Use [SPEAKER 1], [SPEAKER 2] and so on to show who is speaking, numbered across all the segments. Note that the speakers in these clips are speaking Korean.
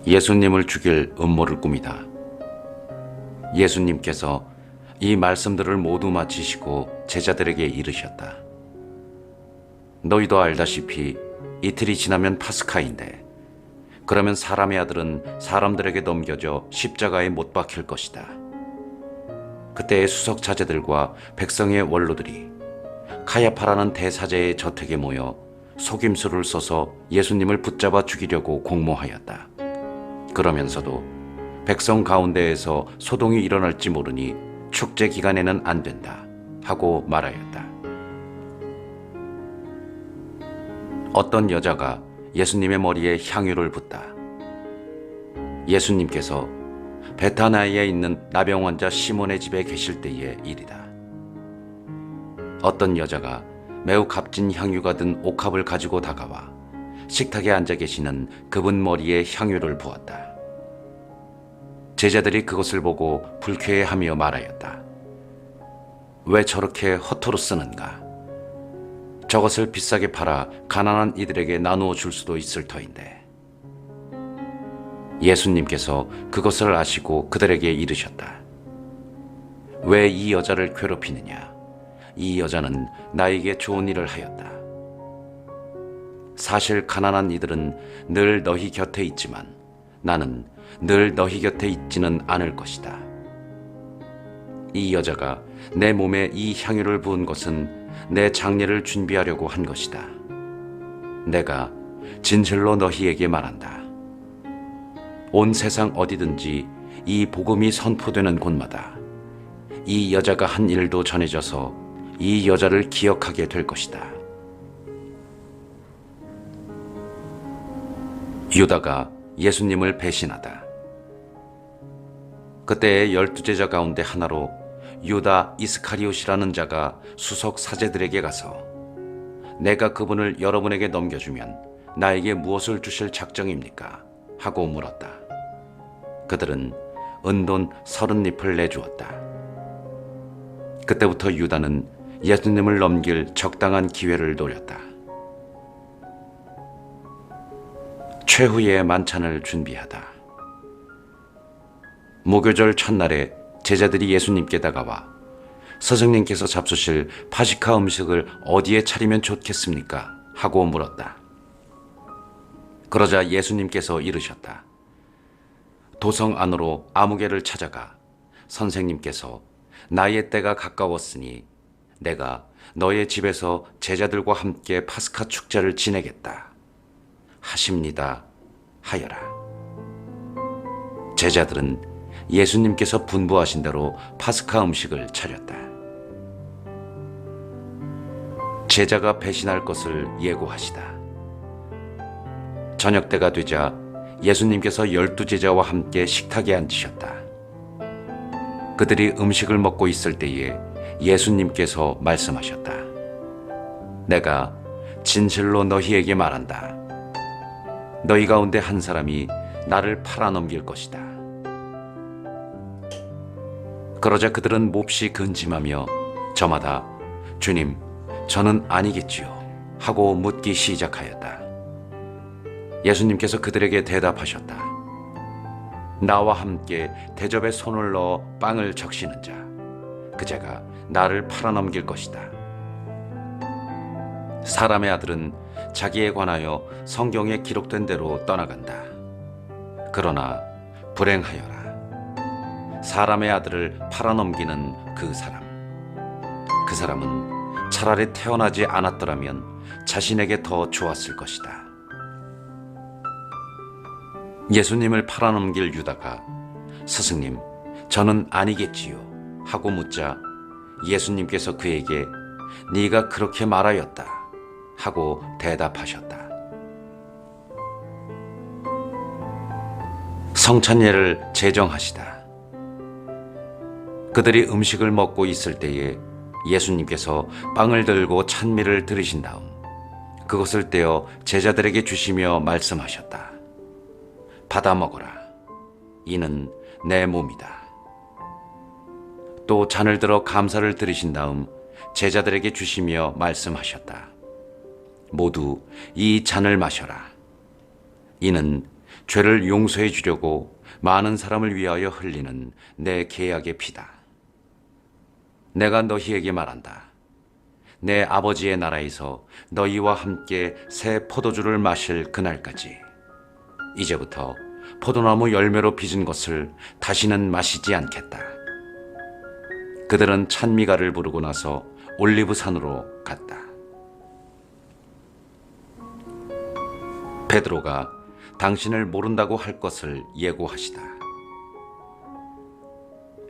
[SPEAKER 1] 예수님을 죽일 음모를 꾸미다. 예수님께서 이 말씀들을 모두 마치시고 제자들에게 이르셨다. 너희도 알다시피 이틀이 지나면 파스카인데, 그러면 사람의 아들은 사람들에게 넘겨져 십자가에 못 박힐 것이다. 그때의 수석 자제들과 백성의 원로들이 카야파라는 대사제의 저택에 모여 속임수를 써서 예수님을 붙잡아 죽이려고 공모하였다. 그러면서도 백성 가운데에서 소동이 일어날지 모르니 축제 기간에는 안 된다 하고 말하였다. 어떤 여자가 예수님의 머리에 향유를 붓다. 예수님께서 베타나이에 있는 나병 환자 시몬의 집에 계실 때의 일이다. 어떤 여자가 매우 값진 향유가 든 옥합을 가지고 다가와 식탁에 앉아 계시는 그분 머리에 향유를 부었다. 제자들이 그것을 보고 불쾌해하며 말하였다. 왜 저렇게 허투루 쓰는가? 저것을 비싸게 팔아 가난한 이들에게 나누어 줄 수도 있을 터인데. 예수님께서 그것을 아시고 그들에게 이르셨다. 왜 이 여자를 괴롭히느냐? 이 여자는 나에게 좋은 일을 하였다. 사실 가난한 이들은 늘 너희 곁에 있지만 나는 늘 너희 곁에 있지는 않을 것이다. 이 여자가 내 몸에 이 향유를 부은 것은 내 장례를 준비하려고 한 것이다. 내가 진실로 너희에게 말한다. 온 세상 어디든지 이 복음이 선포되는 곳마다 이 여자가 한 일도 전해져서 이 여자를 기억하게 될 것이다. 유다가 예수님을 배신하다. 그때의 12제자 가운데 하나로 유다 이스카리옷이라는 자가 수석 사제들에게 가서 내가 그분을 여러분에게 넘겨주면 나에게 무엇을 주실 작정입니까? 하고 물었다. 그들은 은돈 30립을 내주었다. 그때부터 유다는 예수님을 넘길 적당한 기회를 노렸다. 최후의 만찬을 준비하다. 무교절 첫날에 제자들이 예수님께 다가와 스승님께서 잡수실 파시카 음식을 어디에 차리면 좋겠습니까? 하고 물었다. 그러자 예수님께서 이르셨다. 도성 안으로 아무개를 찾아가 선생님께서 나의 때가 가까웠으니 내가 너의 집에서 제자들과 함께 파스카 축제를 지내겠다 하십니다 하여라. 제자들은 예수님께서 분부하신 대로 파스카 음식을 차렸다. 제자가 배신할 것을 예고하시다. 저녁 때가 되자 예수님께서 12제자와 함께 식탁에 앉으셨다. 그들이 음식을 먹고 있을 때에 예수님께서 말씀하셨다. 내가 진실로 너희에게 말한다. 너희 가운데 한 사람이 나를 팔아넘길 것이다. 그러자 그들은 몹시 근심하며 저마다 주님, 저는 아니겠지요 하고 묻기 시작하였다. 예수님께서 그들에게 대답하셨다. 나와 함께 대접에 손을 넣어 빵을 적시는 자, 그 자가 나를 팔아넘길 것이다. 사람의 아들은 자기에 관하여 성경에 기록된 대로 떠나간다. 그러나 불행하여라. 사람의 아들을 팔아넘기는 그 사람은 차라리 태어나지 않았더라면 자신에게 더 좋았을 것이다. 예수님을 팔아넘길 유다가 스승님, 저는 아니겠지요 하고 묻자 예수님께서 그에게 네가 그렇게 말하였다 하고 대답하셨다. 성찬예를 제정하시다. 그들이 음식을 먹고 있을 때에 예수님께서 빵을 들고 찬미를 들으신 다음 그것을 떼어 제자들에게 주시며 말씀하셨다. 받아 먹어라. 이는 내 몸이다. 또 잔을 들어 감사를 들으신 다음 제자들에게 주시며 말씀하셨다. 모두 이 잔을 마셔라. 이는 죄를 용서해 주려고 많은 사람을 위하여 흘리는 내 계약의 피다. 내가 너희에게 말한다. 내 아버지의 나라에서 너희와 함께 새 포도주를 마실 그날까지 이제부터 포도나무 열매로 빚은 것을 다시는 마시지 않겠다. 그들은 찬미가를 부르고 나서 올리브산으로 갔다. 베드로가 당신을 모른다고 할 것을 예고하시다.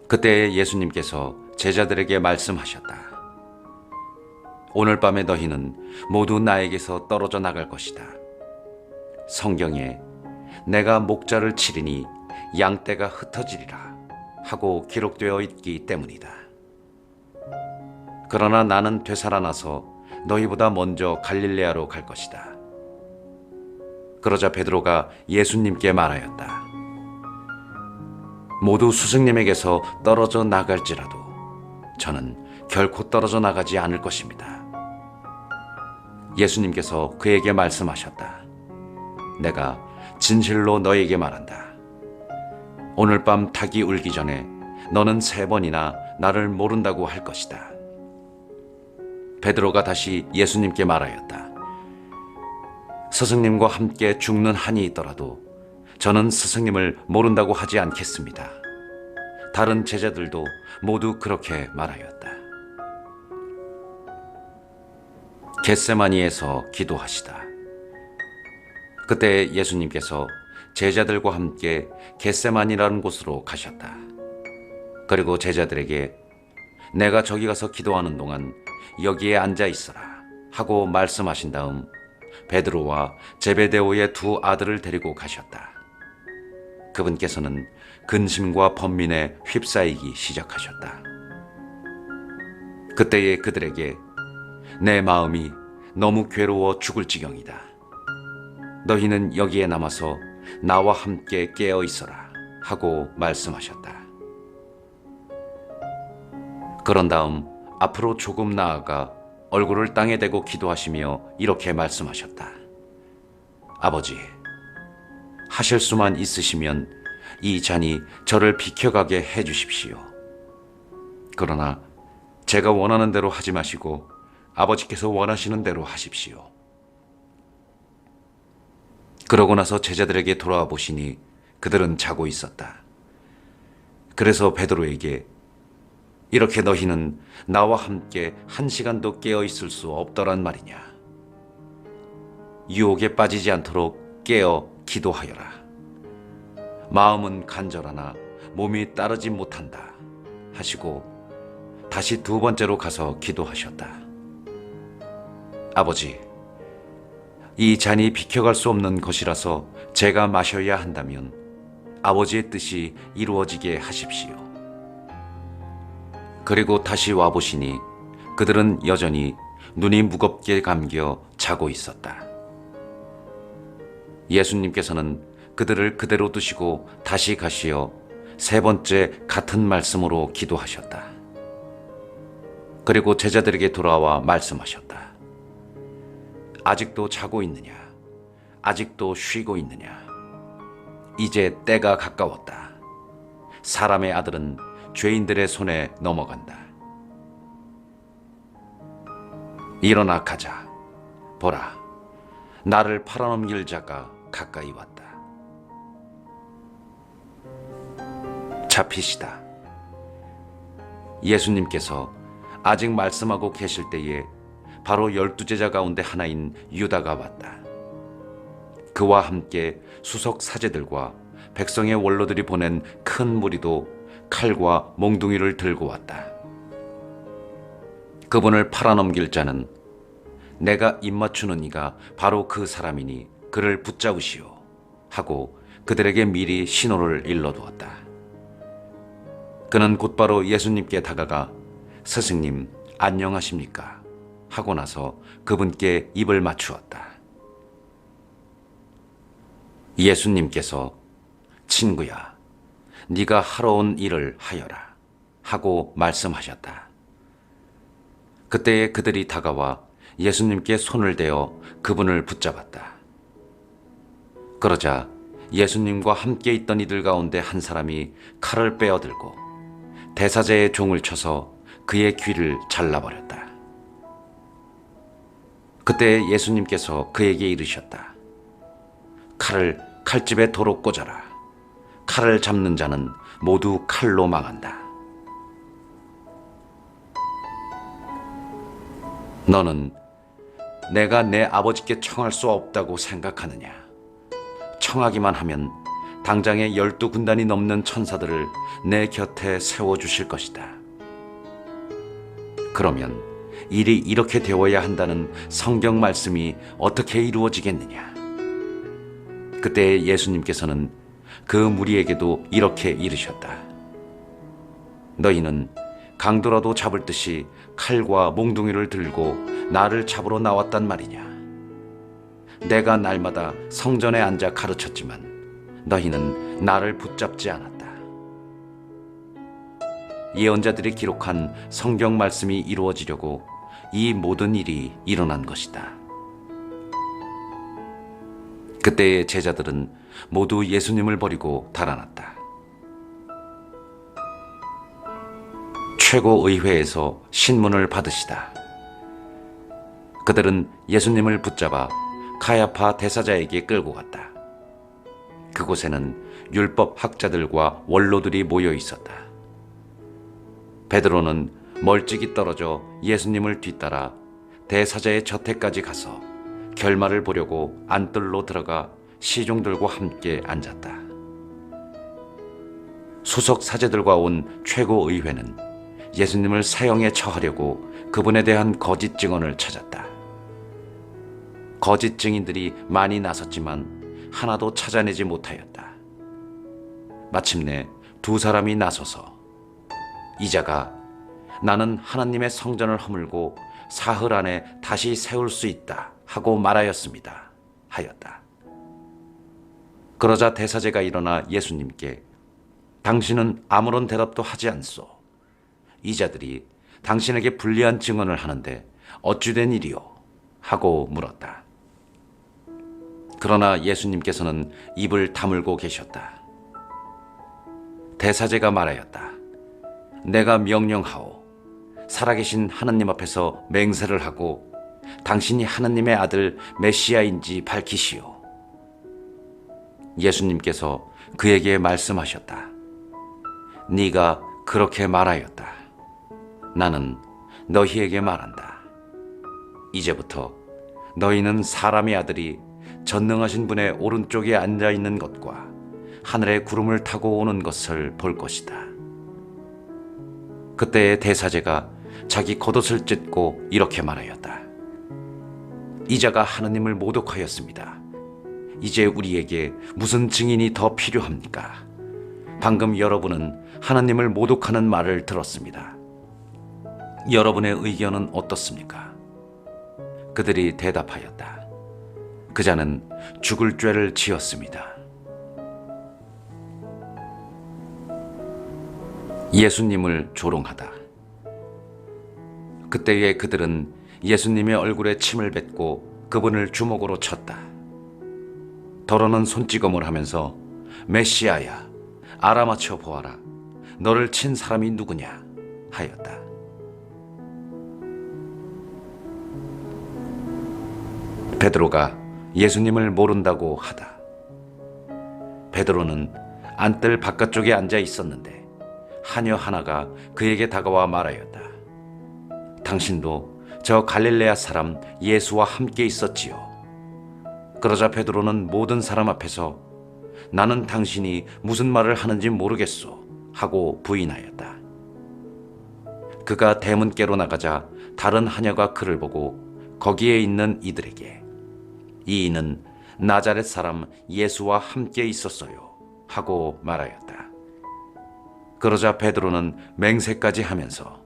[SPEAKER 1] 그때 예수님께서 제자들에게 말씀하셨다. 오늘 밤에 너희는 모두 나에게서 떨어져 나갈 것이다. 성경에 내가 목자를 치리니 양떼가 흩어지리라 하고 기록되어 있기 때문이다. 그러나 나는 되살아나서 너희보다 먼저 갈릴레아로 갈 것이다. 그러자 베드로가 예수님께 말하였다. 모두 스승님에게서 떨어져 나갈지라도 저는 결코 떨어져 나가지 않을 것입니다. 예수님께서 그에게 말씀하셨다. 내가 진실로 너에게 말한다. 오늘 밤 닭이 울기 전에 너는 3번이나 나를 모른다고 할 것이다. 베드로가 다시 예수님께 말하였다. 스승님과 함께 죽는 한이 있더라도 저는 스승님을 모른다고 하지 않겠습니다. 다른 제자들도 모두 그렇게 말하였다. 겟세마니에서 기도하시다. 그때 예수님께서 제자들과 함께 겟세마니라는 곳으로 가셨다. 그리고 제자들에게 내가 저기 가서 기도하는 동안 여기에 앉아 있어라 하고 말씀하신 다음 베드로와 제베데오의 2 아들을 데리고 가셨다. 그분께서는 근심과 번민에 휩싸이기 시작하셨다. 그때에 그들에게 내 마음이 너무 괴로워 죽을 지경이다. 너희는 여기에 남아서 나와 함께 깨어 있어라 하고 말씀하셨다. 그런 다음 앞으로 조금 나아가 얼굴을 땅에 대고 기도하시며 이렇게 말씀하셨다. 아버지, 하실 수만 있으시면 이 잔이 저를 비켜가게 해주십시오. 그러나 제가 원하는 대로 하지 마시고 아버지께서 원하시는 대로 하십시오. 그러고 나서 제자들에게 돌아와 보시니 그들은 자고 있었다. 그래서 베드로에게 이렇게 너희는 나와 함께 1시간도 깨어 있을 수 없더란 말이냐. 유혹에 빠지지 않도록 깨어 기도하여라. 마음은 간절하나 몸이 따르지 못한다 하시고 다시 2번째로 가서 기도하셨다. 아버지, 이 잔이 비켜갈 수 없는 것이라서 제가 마셔야 한다면 아버지의 뜻이 이루어지게 하십시오. 그리고 다시 와보시니 그들은 여전히 눈이 무겁게 감겨 자고 있었다. 예수님께서는 그들을 그대로 두시고 다시 가시어 3번째 같은 말씀으로 기도하셨다. 그리고 제자들에게 돌아와 말씀하셨다. 아직도 자고 있느냐? 아직도 쉬고 있느냐? 이제 때가 가까웠다. 사람의 아들은 죄인들의 손에 넘어간다. 일어나 가자. 보라, 나를 팔아넘길 자가 가까이 왔다. 잡히시다. 예수님께서 아직 말씀하고 계실 때에 바로 12제자 가운데 하나인 유다가 왔다. 그와 함께 수석 사제들과 백성의 원로들이 보낸 큰 무리도 칼과 몽둥이를 들고 왔다. 그분을 팔아넘길 자는 내가 입맞추는 이가 바로 그 사람이니 그를 붙잡으시오 하고 그들에게 미리 신호를 일러두었다. 그는 곧바로 예수님께 다가가 스승님 안녕하십니까 하고 나서 그분께 입을 맞추었다. 예수님께서 친구야, 네가 하러 온 일을 하여라 하고 말씀하셨다. 그때에 그들이 다가와 예수님께 손을 대어 그분을 붙잡았다. 그러자 예수님과 함께 있던 이들 가운데 한 사람이 칼을 빼어들고 대사제의 종을 쳐서 그의 귀를 잘라버렸다. 그때 예수님께서 그에게 이르셨다. 칼을 칼집에 도로 꽂아라. 칼을 잡는 자는 모두 칼로 망한다. 너는 내가 내 아버지께 청할 수 없다고 생각하느냐? 청하기만 하면 당장에 12군단이 넘는 천사들을 내 곁에 세워주실 것이다. 그러면 일이 이렇게 되어야 한다는 성경 말씀이 어떻게 이루어지겠느냐? 그때 예수님께서는 그 무리에게도 이렇게 이르셨다. 너희는 강도라도 잡을 듯이 칼과 몽둥이를 들고 나를 잡으러 나왔단 말이냐? 내가 날마다 성전에 앉아 가르쳤지만 너희는 나를 붙잡지 않았다. 예언자들이 기록한 성경 말씀이 이루어지려고 이 모든 일이 일어난 것이다. 그때의 제자들은 모두 예수님을 버리고 달아났다. 최고의회에서 신문을 받으시다. 그들은 예수님을 붙잡아 가야파 대사자에게 끌고 갔다. 그곳에는 율법 학자들과 원로들이 모여 있었다. 베드로는 멀찍이 떨어져 예수님을 뒤따라 대사자의 저택까지 가서 결말을 보려고 안뜰로 들어가 시종들과 함께 앉았다. 수석 사제들과 온 최고의회는 예수님을 사형에 처하려고 그분에 대한 거짓 증언을 찾았다. 거짓 증인들이 많이 나섰지만 하나도 찾아내지 못하였다. 마침내 두 사람이 나서서 이자가 나는 하나님의 성전을 허물고 사흘 안에 다시 세울 수 있다 하고 말하였습니다 하였다. 그러자 대사제가 일어나 예수님께 당신은 아무런 대답도 하지 않소. 이자들이 당신에게 불리한 증언을 하는데 어찌된 일이오? 하고 물었다. 그러나 예수님께서는 입을 다물고 계셨다. 대사제가 말하였다. 내가 명령하오. 살아계신 하나님 앞에서 맹세를 하고 당신이 하나님의 아들 메시아인지 밝히시오. 예수님께서 그에게 말씀하셨다. 네가 그렇게 말하였다. 나는 너희에게 말한다. 이제부터 너희는 사람의 아들이 전능하신 분의 오른쪽에 앉아있는 것과 하늘의 구름을 타고 오는 것을 볼 것이다. 그때 대사제가 자기 겉옷을 찢고 이렇게 말하였다. 이자가 하나님을 모독하였습니다. 이제 우리에게 무슨 증인이 더 필요합니까? 방금 여러분은 하나님을 모독하는 말을 들었습니다. 여러분의 의견은 어떻습니까? 그들이 대답하였다. 그자는 죽을 죄를 지었습니다. 예수님을 조롱하다. 그때에 그들은 예수님의 얼굴에 침을 뱉고 그분을 주먹으로 쳤다. 더러는 손찌검을 하면서 메시아야, 알아맞혀 보아라. 너를 친 사람이 누구냐? 하였다. 베드로가 예수님을 모른다고 하다. 베드로는 안뜰 바깥쪽에 앉아 있었는데 하녀 하나가 그에게 다가와 말하였다. 당신도 저 갈릴레아 사람 예수와 함께 있었지요. 그러자 베드로는 모든 사람 앞에서 나는 당신이 무슨 말을 하는지 모르겠소 하고 부인하였다. 그가 대문께로 나가자 다른 하녀가 그를 보고 거기에 있는 이들에게 이 이는 나자렛 사람 예수와 함께 있었어요 하고 말하였다. 그러자 베드로는 맹세까지 하면서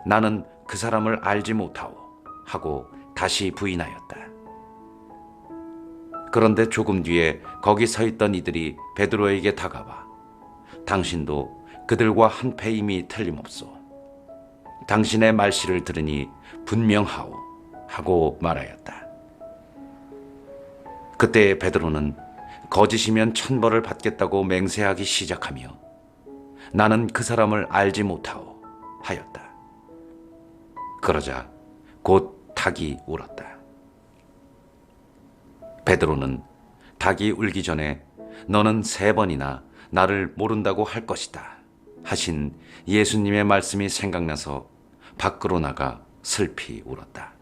[SPEAKER 1] 나는 그 사람을 알지 못하오 하고 다시 부인하였다. 그런데 조금 뒤에 거기 서 있던 이들이 베드로에게 다가와 당신도 그들과 한 패임이 틀림없소. 당신의 말씨를 들으니 분명하오 하고 말하였다. 그때 베드로는 거짓이면 천벌을 받겠다고 맹세하기 시작하며 나는 그 사람을 알지 못하오 하였다. 그러자 곧 닭이 울었다. 베드로는 닭이 울기 전에 너는 3번이나 나를 모른다고 할 것이다 하신 예수님의 말씀이 생각나서 밖으로 나가 슬피 울었다.